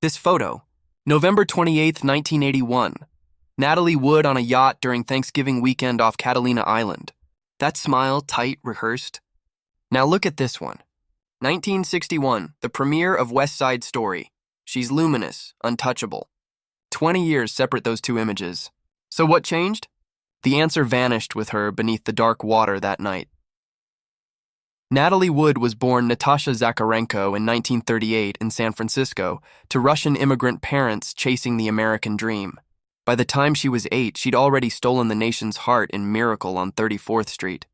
This photo, November 28th, 1981. Natalie Wood on a yacht during Thanksgiving weekend off Catalina Island. That smile, tight, rehearsed. Now look at this one. 1961, the premiere of West Side Story. She's luminous, untouchable. 20 years separate those two images. So what changed? The answer vanished with her beneath the dark water that night. Natalie Wood was born Natasha Zakharenko in 1938 in San Francisco to Russian immigrant parents chasing the American dream. By the time she was 8, she'd already stolen the nation's heart in Miracle on 34th Street.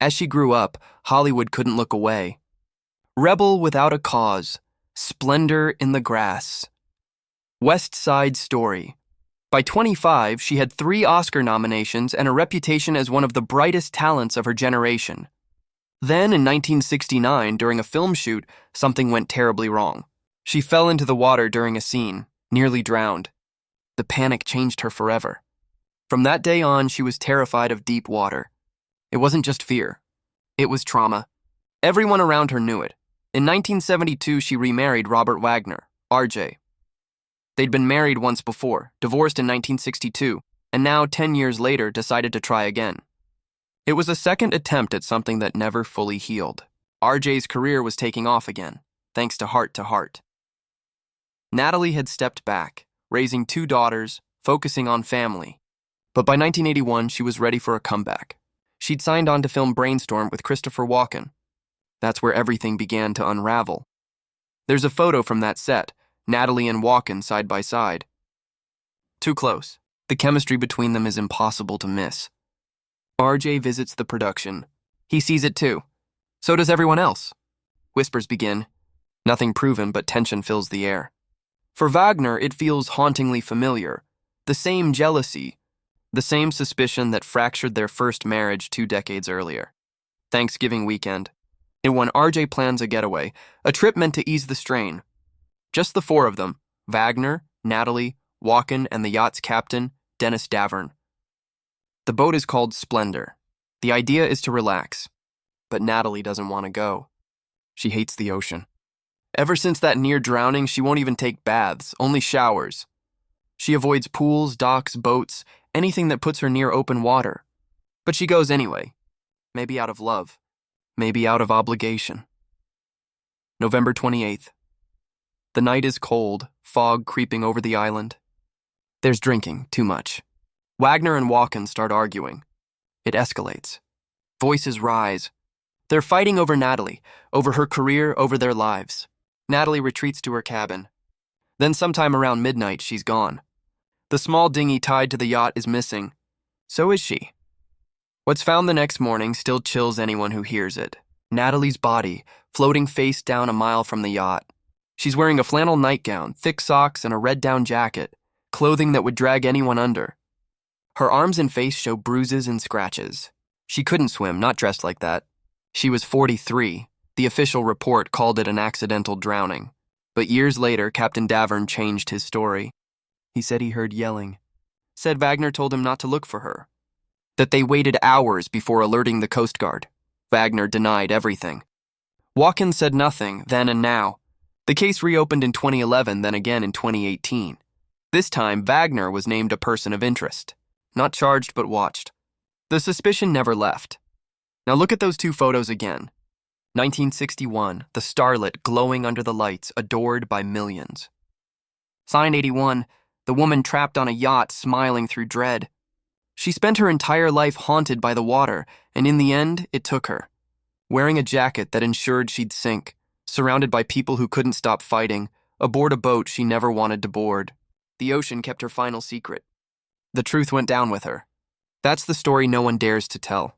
As she grew up, Hollywood couldn't look away. Rebel without a cause, splendor in the grass. West Side Story. By 25, she had 3 Oscar nominations and a reputation as one of the brightest talents of her generation. Then, in 1969, during a film shoot, something went terribly wrong. She fell into the water during a scene, nearly drowned. The panic changed her forever. From that day on, she was terrified of deep water. It wasn't just fear. It was trauma. Everyone around her knew it. In 1972, she remarried Robert Wagner, RJ. They'd been married once before, divorced in 1962, and now, 10 years later, decided to try again. It was a second attempt at something that never fully healed. RJ's career was taking off again, thanks to Heart to Heart. Natalie had stepped back, raising 2 daughters, focusing on family. But by 1981, she was ready for a comeback. She'd signed on to film Brainstorm with Christopher Walken. That's where everything began to unravel. There's a photo from that set, Natalie and Walken side by side. Too close. The chemistry between them is impossible to miss. RJ visits the production. He sees it too. So does everyone else. Whispers begin. Nothing proven, but tension fills the air. For Wagner, it feels hauntingly familiar. The same jealousy, the same suspicion that fractured their first marriage 2 decades earlier. Thanksgiving weekend. And when RJ plans a getaway, a trip meant to ease the strain. Just the 4 of them, Wagner, Natalie, Walken, and the yacht's captain, Dennis Davern. The boat is called Splendor. The idea is to relax. But Natalie doesn't want to go. She hates the ocean. Ever since that near drowning, she won't even take baths, only showers. She avoids pools, docks, boats, anything that puts her near open water. But she goes anyway. Maybe out of love. Maybe out of obligation. November 28th. The night is cold, fog creeping over the island. There's drinking, too much. Wagner and Walken start arguing. It escalates. Voices rise. They're fighting over Natalie, over her career, over their lives. Natalie retreats to her cabin. Then sometime around midnight, she's gone. The small dinghy tied to the yacht is missing. So is she. What's found the next morning still chills anyone who hears it. Natalie's body, floating face down a mile from the yacht. She's wearing a flannel nightgown, thick socks, and a red down jacket, clothing that would drag anyone under. Her arms and face show bruises and scratches. She couldn't swim, not dressed like that. She was 43. The official report called it an accidental drowning. But years later, Captain Davern changed his story. He said he heard yelling. Said Wagner told him not to look for her. That they waited hours before alerting the Coast Guard. Wagner denied everything. Walken said nothing, then and now. The case reopened in 2011, then again in 2018. This time, Wagner was named a person of interest. Not charged, but watched. The suspicion never left. Now look at those 2 photos again. 1961, the starlet glowing under the lights, adored by millions. Sign 81, the woman trapped on a yacht smiling through dread. She spent her entire life haunted by the water, and in the end, it took her. Wearing a jacket that ensured she'd sink, surrounded by people who couldn't stop fighting, aboard a boat she never wanted to board. The ocean kept her final secret. The truth went down with her. That's the story no one dares to tell.